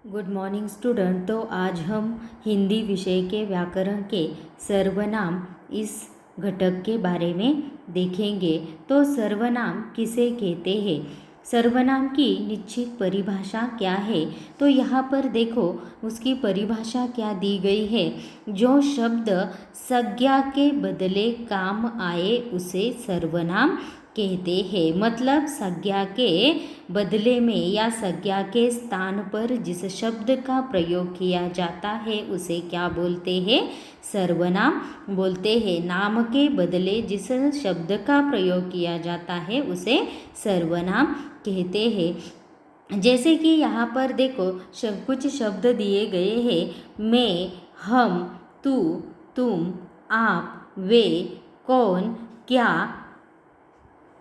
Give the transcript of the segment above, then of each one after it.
Good morning student. तो आज हम हिंदी विषय के व्याकरण के सर्वनाम इस घटक के बारे में देखेंगे। तो सर्वनाम किसे कहते हैं, सर्वनाम की निश्चित परिभाषा क्या है। तो यहाँ पर देखो उसकी परिभाषा क्या दी गई है। जो शब्द संज्ञा के बदले काम आए उसे सर्वनाम कहते हैं। मतलब संज्ञा के बदले में या संज्ञा के स्थान पर जिस शब्द का प्रयोग किया जाता है उसे क्या बोलते हैं, सर्वनाम बोलते हैं। नाम के बदले जिस शब्द का प्रयोग किया जाता है उसे सर्वनाम कहते हैं। जैसे कि यहाँ पर देखो कुछ शब्द दिए गए हैं। मैं, हम, तू, तुम, आप, वे, कौन, क्या,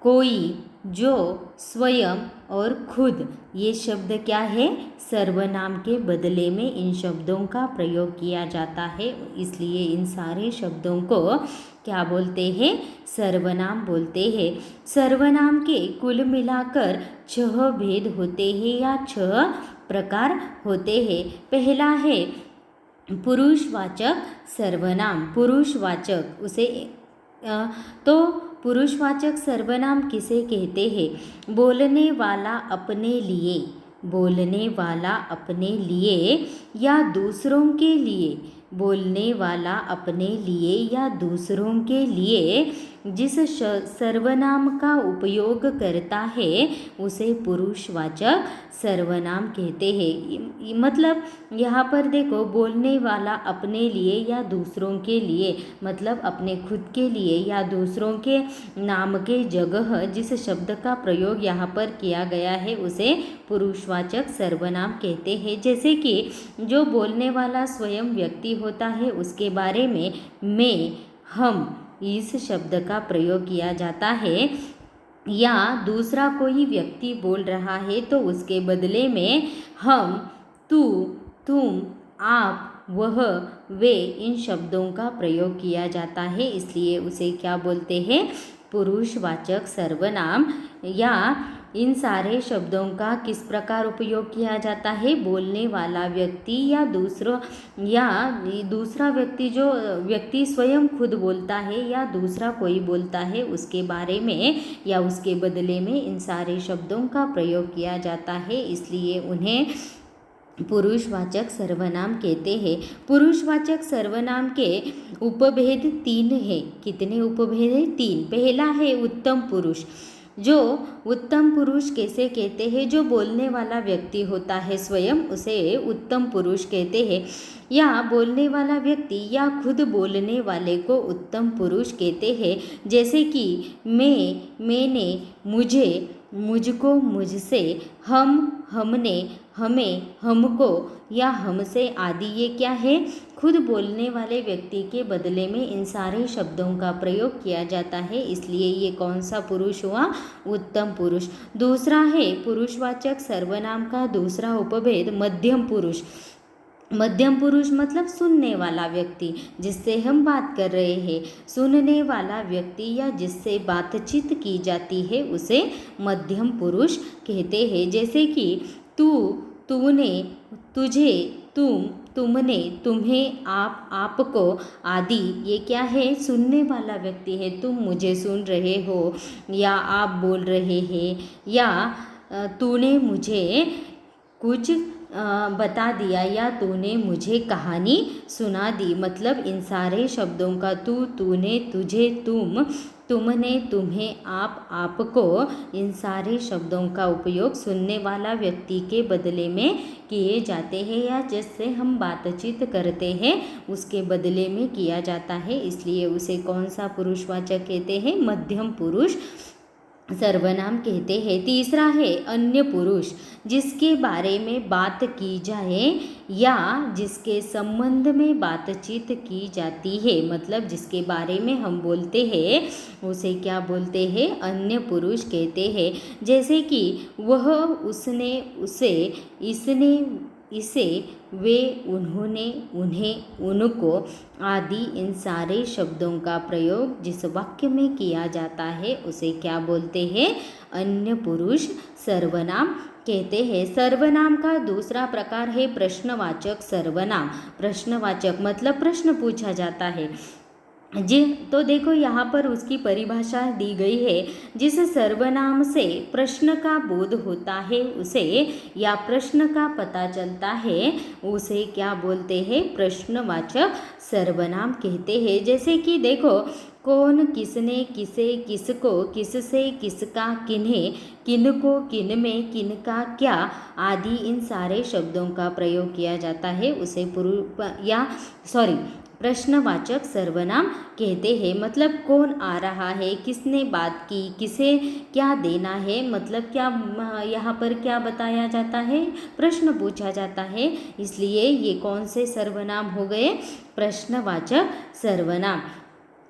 कोई, जो, स्वयं और खुद। ये शब्द क्या है, सर्वनाम के बदले में इन शब्दों का प्रयोग किया जाता है, इसलिए इन सारे शब्दों को क्या बोलते हैं, सर्वनाम बोलते हैं। सर्वनाम के कुल मिलाकर 6 भेद होते हैं या 6 प्रकार होते हैं। पहला है पुरुषवाचक सर्वनाम। पुरुषवाचक उसे तो पुरुषवाचक सर्वनाम किसे कहते हैं, बोलने वाला अपने लिए, बोलने वाला अपने लिए या दूसरों के लिए, बोलने वाला अपने लिए या दूसरों के लिए जिस सर्वनाम का उपयोग करता है उसे पुरुषवाचक सर्वनाम कहते हैं। मतलब यहाँ पर देखो बोलने वाला अपने लिए या दूसरों के लिए, मतलब अपने खुद के लिए या दूसरों के नाम के जगह जिस शब्द का प्रयोग यहाँ पर किया गया है उसे पुरुषवाचक सर्वनाम कहते हैं। जैसे कि जो बोलने वाला स्वयं व्यक्ति होता है उसके बारे में मैं, हम इस शब्द का प्रयोग किया जाता है। या दूसरा कोई व्यक्ति बोल रहा है तो उसके बदले में हम, तू, तुम, आप, वह, वे इन शब्दों का प्रयोग किया जाता है, इसलिए उसे क्या बोलते हैं, पुरुषवाचक सर्वनाम। या इन सारे शब्दों का किस प्रकार उपयोग किया जाता है, बोलने वाला व्यक्ति या दूसरा व्यक्ति, जो व्यक्ति स्वयं खुद बोलता है या दूसरा कोई बोलता है उसके बारे में या उसके बदले में इन सारे शब्दों का प्रयोग किया जाता है, इसलिए उन्हें पुरुषवाचक सर्वनाम कहते हैं। पुरुषवाचक सर्वनाम के उपभेद 3 है। कितने उपभेद है, 3। पहला है उत्तम पुरुष। जो उत्तम पुरुष कैसे कहते हैं, जो बोलने वाला व्यक्ति होता है स्वयं उसे उत्तम पुरुष कहते हैं। या बोलने वाला व्यक्ति या खुद बोलने वाले को उत्तम पुरुष कहते हैं। जैसे कि मैं, मैंने, मुझे, मुझको, मुझसे, हम, हमने, हमें, हमको या हमसे आदि। ये क्या है, खुद बोलने वाले व्यक्ति के बदले में इन सारे शब्दों का प्रयोग किया जाता है, इसलिए ये कौन सा पुरुष हुआ, उत्तम पुरुष। दूसरा है पुरुषवाचक सर्वनाम का दूसरा उपभेद मध्यम पुरुष। मध्यम पुरुष मतलब सुनने वाला व्यक्ति, जिससे हम बात कर रहे हैं, सुनने वाला व्यक्ति या जिससे बातचीत की जाती है उसे मध्यम पुरुष कहते हैं। जैसे कि तू, तूने, तुझे, तुम, तुमने, तुम्हें, आप, आपको आदि। ये क्या है, सुनने वाला व्यक्ति है। तुम मुझे सुन रहे हो या आप बोल रहे हैं या तूने मुझे कुछ बता दिया या तूने मुझे कहानी सुना दी। मतलब इन सारे शब्दों का तू, तूने, तुझे, तुम, तुमने, तुम्हें, आप, आपको, इन सारे शब्दों का उपयोग सुनने वाला व्यक्ति के बदले में किए जाते हैं या जिससे हम बातचीत करते हैं उसके बदले में किया जाता है, इसलिए उसे कौन सा पुरुषवाचक कहते हैं, मध्यम पुरुष सर्वनाम कहते हैं। तीसरा है अन्य पुरुष, जिसके बारे में बात की जाए या जिसके संबंध में बातचीत की जाती है, मतलब जिसके बारे में हम बोलते हैं उसे क्या बोलते हैं, अन्य पुरुष कहते हैं। जैसे कि वह, उसने, उसे, इसने, इसे, वे, उन्होंने, उन्हें, उनको आदि। इन सारे शब्दों का प्रयोग जिस वाक्य में किया जाता है उसे क्या बोलते हैं, अन्य पुरुष सर्वनाम कहते हैं। सर्वनाम का दूसरा प्रकार है प्रश्नवाचक सर्वनाम। प्रश्नवाचक मतलब प्रश्न पूछा जाता है जी। तो देखो यहाँ पर उसकी परिभाषा दी गई है। जिस सर्वनाम से प्रश्न का बोध होता है उसे, या प्रश्न का पता चलता है उसे क्या बोलते हैं? प्रश्नवाचक सर्वनाम कहते हैं। जैसे कि देखो, कौन, किसने, किसे, किसको, किससे, किसका, किन्हें, किनको, किनमें, किनका, क्या आदि इन सारे शब्दों का प्रयोग किया जाता है उसे प्रश्नवाचक सर्वनाम कहते हैं। मतलब कौन आ रहा है, किसने बात की, किसे क्या देना है, मतलब क्या यहाँ पर क्या बताया जाता है? प्रश्न पूछा जाता है। इसलिए ये कौन से सर्वनाम हो गए? प्रश्नवाचक सर्वनाम।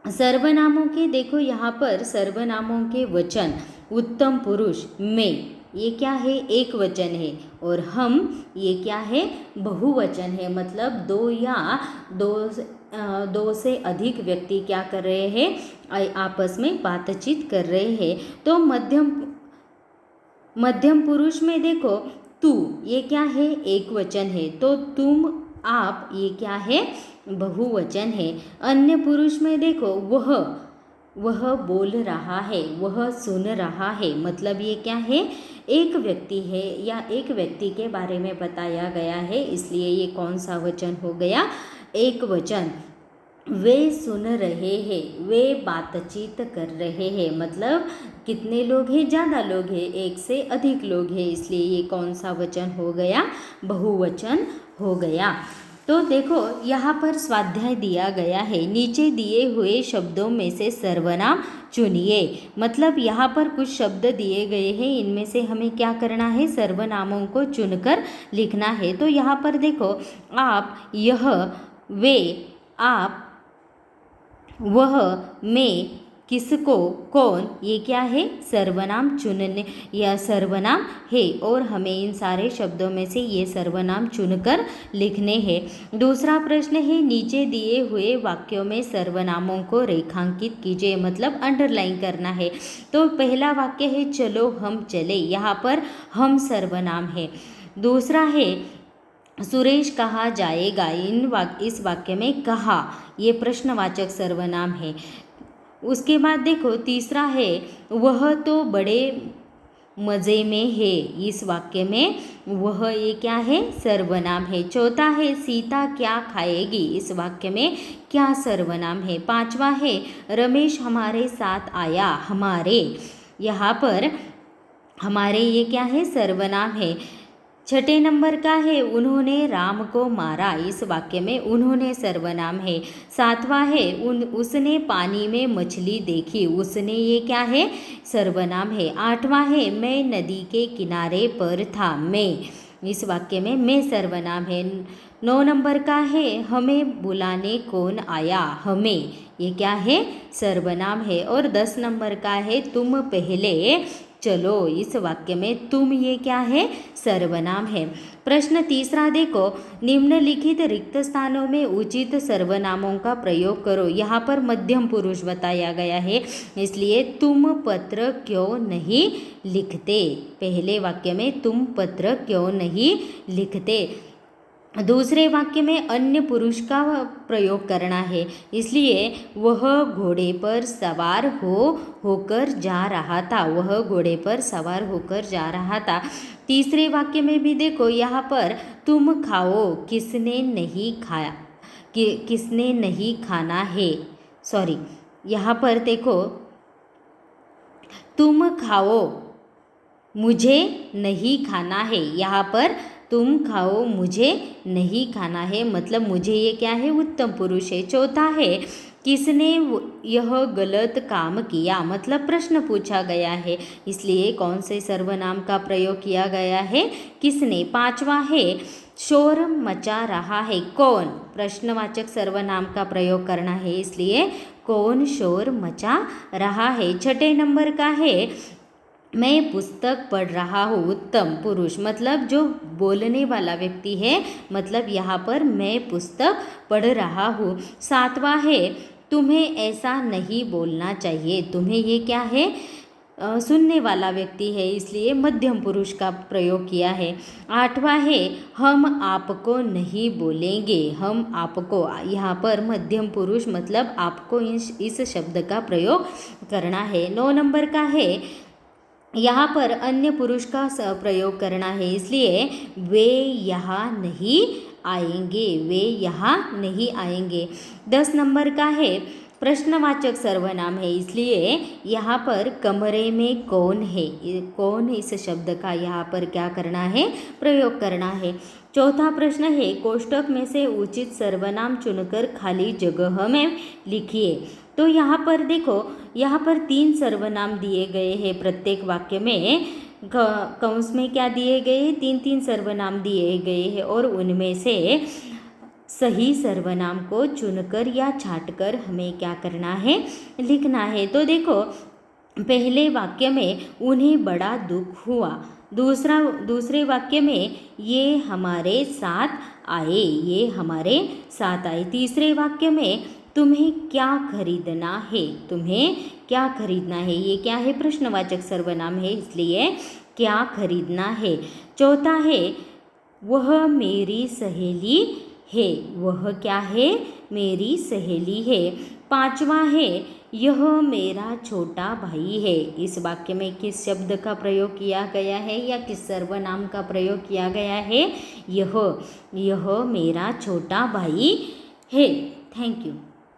सर्वनामों के देखो यहाँ पर सर्वनामों के वचन उत्तम पुरुष, में, ये क्या है? एक वचन है। और हम, ये क्या है? बहुवचन है। मतलब दो से अधिक व्यक्ति क्या कर रहे हैं? आपस में बातचीत कर रहे हैं। तो मध्यम पुरुष में देखो, तू, ये क्या है? एक वचन है। तो तुम, आप, ये क्या है? बहुवचन है। अन्य पुरुष में देखो, वह बोल रहा है, वह सुन रहा है। मतलब ये क्या है? एक व्यक्ति है, या एक व्यक्ति के बारे में बताया गया है, इसलिए ये कौन सा वचन हो गया? एक वचन। वे सुन रहे हैं, वे बातचीत कर रहे हैं। मतलब कितने लोग हैं? ज़्यादा लोग हैं, एक से अधिक लोग हैं, इसलिए ये कौन सा वचन हो गया? बहुवचन हो गया। तो देखो यहाँ पर स्वाध्याय दिया गया है। नीचे दिए हुए शब्दों में से सर्वनाम चुनिए। मतलब यहाँ पर कुछ शब्द दिए गए हैं, इनमें से हमें क्या करना है? सर्वनामों को चुनकर लिखना है। तो यहाँ पर देखो, आप, यह, वे, आप, वह, मैं, किसको, कौन, ये क्या है? सर्वनाम चुनने या सर्वनाम है। और हमें इन सारे शब्दों में से ये सर्वनाम चुनकर लिखने हैं। दूसरा प्रश्न है, नीचे दिए हुए वाक्यों में सर्वनामों को रेखांकित कीजिए। मतलब अंडरलाइन करना है। तो पहला वाक्य है, चलो हम चले। यहाँ पर हम सर्वनाम है। दूसरा है, सुरेश कहाँ जाएगा। इस वाक्य में कहा, ये प्रश्नवाचक सर्वनाम है। उसके बाद देखो, तीसरा है, वह तो बड़े मज़े में है। इस वाक्य में वह, ये क्या है? सर्वनाम है। चौथा है, सीता क्या खाएगी। इस वाक्य में क्या सर्वनाम है? पांचवा है, रमेश हमारे साथ आया। हमारे, यहाँ पर हमारे, ये क्या है? सर्वनाम है। छठे नंबर का है, उन्होंने राम को मारा। इस वाक्य में उन्होंने सर्वनाम है। सातवां है, उसने पानी में मछली देखी। उसने, ये क्या है? सर्वनाम है। आठवां है, मैं नदी के किनारे पर था। मैं, इस वाक्य में मैं सर्वनाम है। 9 नंबर का है, हमें बुलाने कौन आया। हमें, ये क्या है? सर्वनाम है। और 10 नंबर का है, तुम पहले चलो। इस वाक्य में तुम, ये क्या है? सर्वनाम है। प्रश्न तीसरा देखो, निम्नलिखित रिक्त स्थानों में उचित सर्वनामों का प्रयोग करो। यहाँ पर मध्यम पुरुष बताया गया है, इसलिए तुम पत्र क्यों नहीं लिखते। पहले वाक्य में तुम पत्र क्यों नहीं लिखते। दूसरे वाक्य में अन्य पुरुष का प्रयोग करना है, इसलिए वह घोड़े पर सवार होकर जा रहा था। वह घोड़े पर सवार होकर जा रहा था। तीसरे वाक्य में भी देखो, यहाँ पर तुम खाओ, किसने नहीं खाया, किसने नहीं खाना है। सॉरी, यहाँ पर देखो, तुम खाओ, मुझे नहीं खाना है। यहाँ पर तुम खाओ, मुझे नहीं खाना है। मतलब मुझे, ये क्या है? उत्तम पुरुष है। चौथा है, किसने यह गलत काम किया। मतलब प्रश्न पूछा गया है, इसलिए कौन से सर्वनाम का प्रयोग किया गया है? किसने। पांचवा है, शोर मचा रहा है। कौन, प्रश्नवाचक सर्वनाम का प्रयोग करना है, इसलिए कौन शोर मचा रहा है। छठे नंबर का है, मैं पुस्तक पढ़ रहा हूँ। उत्तम पुरुष, मतलब जो बोलने वाला व्यक्ति है। मतलब यहाँ पर मैं पुस्तक पढ़ रहा हूँ। सातवां है, तुम्हें ऐसा नहीं बोलना चाहिए। तुम्हें, ये क्या है? सुनने वाला व्यक्ति है, इसलिए मध्यम पुरुष का प्रयोग किया है। 8वां है हम आपको नहीं बोलेंगे। हम आपको, यहाँ पर मध्यम पुरुष मतलब आपको इस शब्द का प्रयोग करना है। 9 नंबर का है यहाँ पर अन्य पुरुष का प्रयोग करना है, इसलिए वे यहाँ नहीं आएंगे, वे यहाँ नहीं आएंगे। 10 नंबर का है प्रश्नवाचक सर्वनाम है, इसलिए यहाँ पर कमरे में कौन है, कौन इस शब्द का यहाँ पर क्या करना है, प्रयोग करना है। चौथा प्रश्न है कोष्ठक में से उचित सर्वनाम चुनकर खाली जगह में लिखिए। तो यहाँ पर देखो, यहाँ पर 3 सर्वनाम दिए गए हैं प्रत्येक वाक्य में। कंस में क्या दिए गए हैं, 3 सर्वनाम दिए गए हैं और उनमें से सही सर्वनाम को चुनकर या छांटकर हमें क्या करना है, लिखना है। तो देखो पहले वाक्य में उन्हें बड़ा दुख हुआ, दूसरे वाक्य में ये हमारे साथ आए, ये हमारे साथ आए। तीसरे वाक्य में तुम्हें क्या खरीदना है, तुम्हें क्या खरीदना है, ये क्या है, प्रश्नवाचक सर्वनाम है, इसलिए क्या खरीदना है। चौथा है वह मेरी सहेली है, वह क्या है, मेरी सहेली है। 5वां है यह मेरा छोटा भाई है। इस वाक्य में किस शब्द का प्रयोग किया गया है या किस सर्वनाम का प्रयोग किया गया है, यह मेरा छोटा भाई है। Thank you.